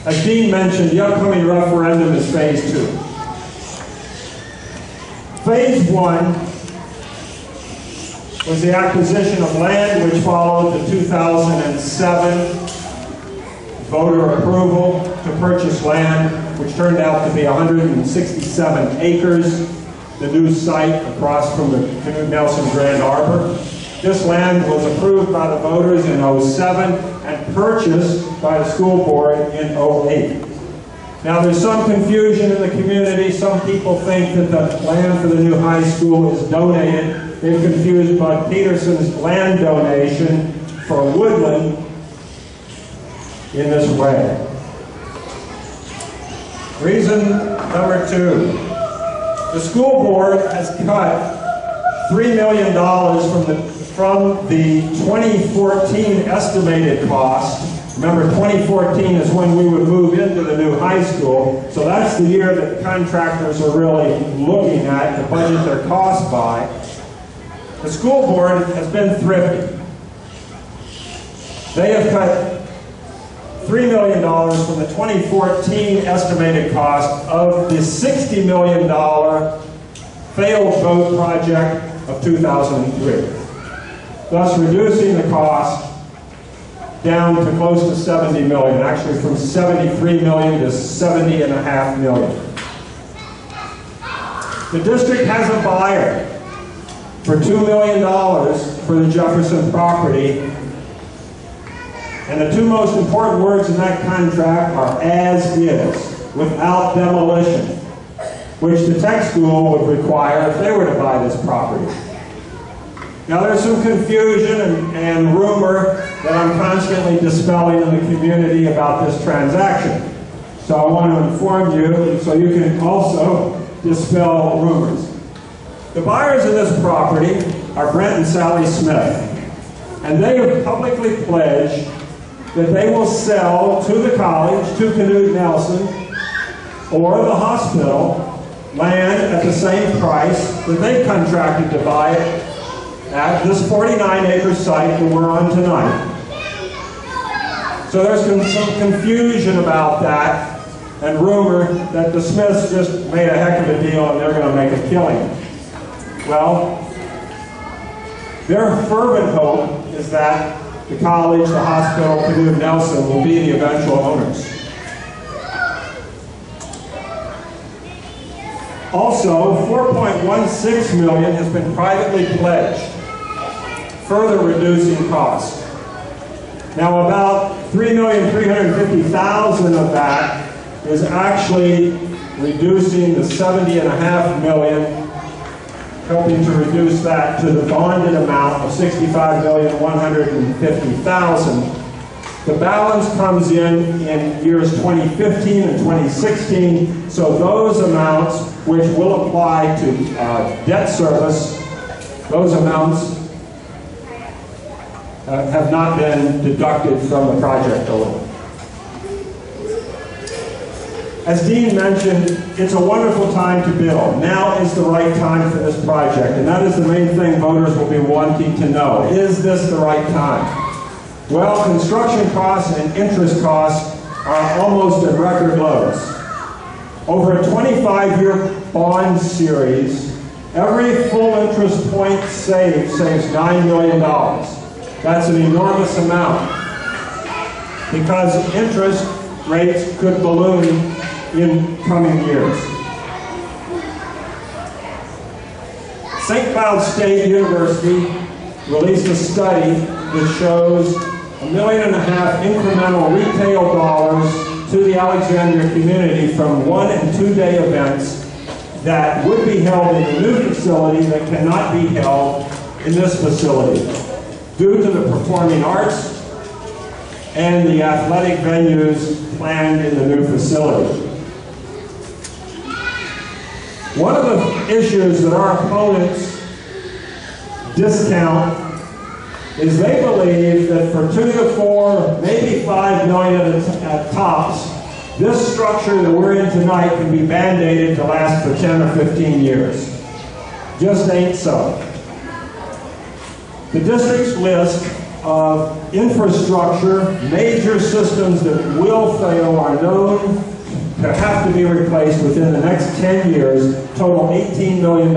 As Dean mentioned, the upcoming referendum is Phase 2. Phase 1 was the acquisition of land, which followed the 2007 voter approval to purchase land, which turned out to be 167 acres, the new site across from the Knute Nelson Grand Arbor. This land was approved by the voters in '07 and purchased by the school board in '08. Now there's some confusion in the community. Some people think that the land for the new high school is donated. They've confused Bud Peterson's land donation for woodland in this way. Reason number 2. The school board has cut $3 million from the 2014 estimated cost. Remember, 2014 is when we would move into the new high school, so that's the year that the contractors are really looking at to budget their costs by. The school board has been thrifty. They have cut $3 million from the 2014 estimated cost of the $60 million failed vote project of 2003, thus reducing the cost down to close to $70 million, actually from $73 million to $70.5 million. The district has a buyer for $2 million for the Jefferson property, and the two most important words in that contract are "as is," without demolition, which the tech school would require if they were to buy this property. Now there's some confusion and rumor that I'm constantly dispelling in the community about this transaction. So I want to inform you so you can also dispel rumors. The buyers of this property are Brent and Sally Smith, and they have publicly pledged that they will sell to the college, to Knute Nelson, or the hospital, land at the same price that they contracted to buy it at this 49-acre site that we're on tonight. So there's some confusion about that, and rumor that the Smiths just made a heck of a deal and they're going to make a killing. Well, their fervent hope is that the college, the hospital, Knute Nelson will be the eventual owners. Also, $4.16 million has been privately pledged, further reducing costs. Now about $3,350,000 of that is actually reducing the $70.5 million, helping to reduce that to the bonded amount of $65,150,000. The balance comes in years 2015 and 2016, so those amounts which will apply to debt service, those amounts have not been deducted from the project total. As Dean mentioned, it's a wonderful time to build. Now is the right time for this project, and that is the main thing voters will be wanting to know. Is this the right time? Well, construction costs and interest costs are almost at record lows. Over a 25-year bond series, every full interest point saved saves $9 million. That's an enormous amount, because interest rates could balloon in coming years. St. Cloud State University released a study that shows $1.5 million incremental retail dollars to the Alexandria community from 1- and 2-day events that would be held in the new facility that cannot be held in this facility due to the performing arts and the athletic venues planned in the new facility. One of the issues that our opponents discount is they believe that for 2 to 4, maybe $5 million at tops, this structure that we're in tonight can be band-aided to last for 10 or 15 years. Just ain't so. The district's list of infrastructure, major systems that will fail are known to have to be replaced within the next 10 years, total $18 million.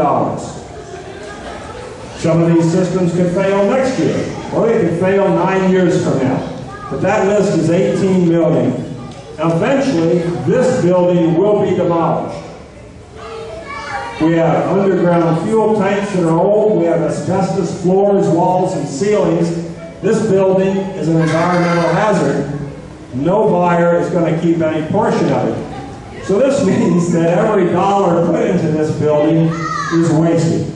Some of these systems could fail next year, or they could fail 9 years from now. But that list is $18 million. Eventually, this building will be demolished. We have underground fuel tanks that are old. We have asbestos floors, walls, and ceilings. This building is an environmental hazard. No buyer is going to keep any portion of it. So this means that every dollar put into this building is wasted.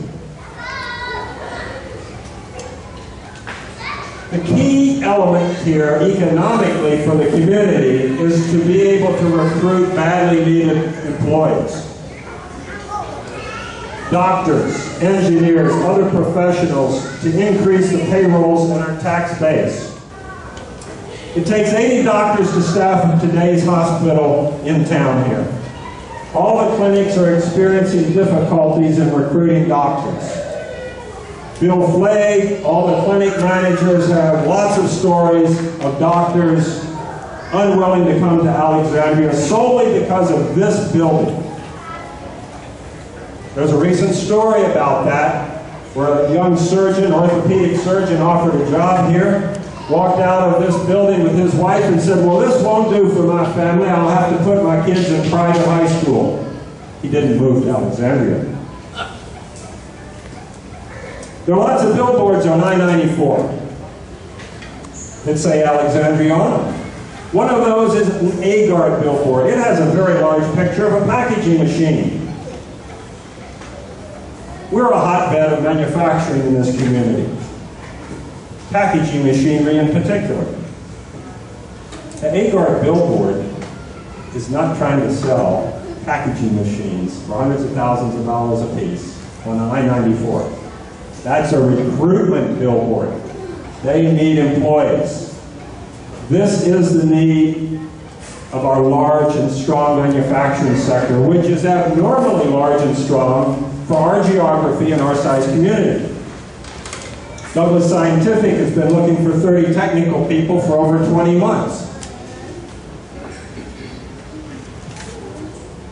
The key element here, economically, for the community is to be able to recruit badly needed employees. Doctors, engineers, other professionals to increase the payrolls in our tax base. It takes 80 doctors to staff today's hospital in town here. All the clinics are experiencing difficulties in recruiting doctors. Bill Flay, all the clinic managers have lots of stories of doctors unwilling to come to Alexandria solely because of this building. There's a recent story about that, where a young surgeon, orthopedic surgeon, offered a job here, walked out of this building with his wife and said, well, this won't do for my family. I'll have to put my kids in private high school. He didn't move to Alexandria. There are lots of billboards on I-94 that say Alexandria on them. One of those is an A-Guard billboard. It has a very large picture of a packaging machine. We're a hotbed of manufacturing in this community. Packaging machinery in particular. The A-Guard billboard is not trying to sell packaging machines for hundreds of thousands of dollars a piece on I-94. That's a recruitment billboard. They need employees. This is the need of our large and strong manufacturing sector, which is abnormally large and strong for our geography and our size community. Douglas Scientific has been looking for 30 technical people for over 20 months.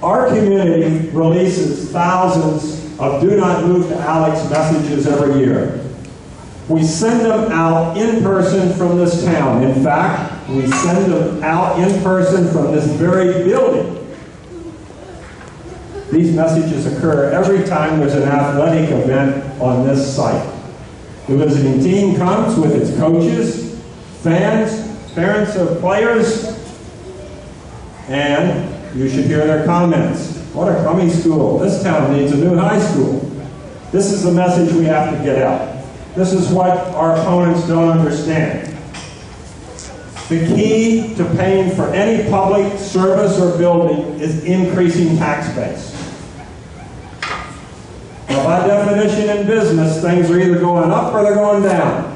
Our community releases thousands of do not move to Alex messages every year. We send them out in person from this town. In fact, we send them out in person from this very building. These messages occur every time there's an athletic event on this site. The visiting team comes with its coaches, fans, parents of players, and you should hear their comments. What a crummy school. This town needs a new high school. This is the message we have to get out. This is what our opponents don't understand. The key to paying for any public service or building is increasing tax base. Well, by definition in business, things are either going up or they're going down.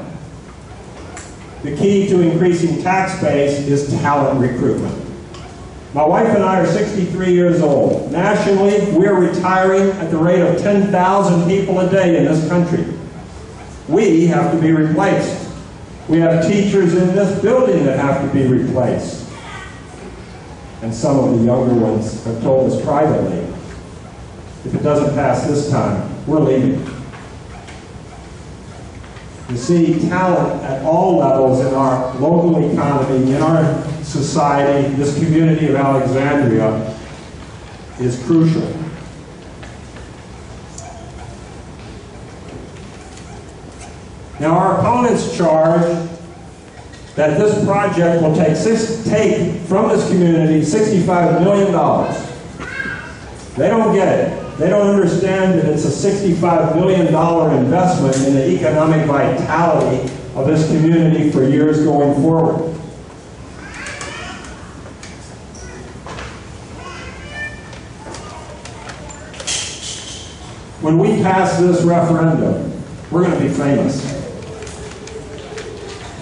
The key to increasing tax base is talent recruitment. My wife and I are 63 years old. Nationally, we're retiring at the rate of 10,000 people a day in this country. We have to be replaced. We have teachers in this building that have to be replaced. And some of the younger ones have told us privately, if it doesn't pass this time, we're leaving. You see, talent at all levels in our local economy, in our society, this community of Alexandria, is crucial. Now, our opponents charge that this project will take from this community $65 million. They don't get it. They don't understand that it's a $65 million investment in the economic vitality of this community for years going forward. When we pass this referendum, we're going to be famous.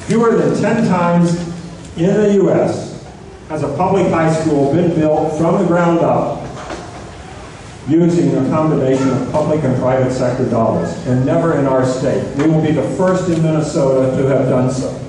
Fewer than 10 times in the U.S. has a public high school been built from the ground up using a combination of public and private sector dollars, and never in our state. We will be the first in Minnesota to have done so.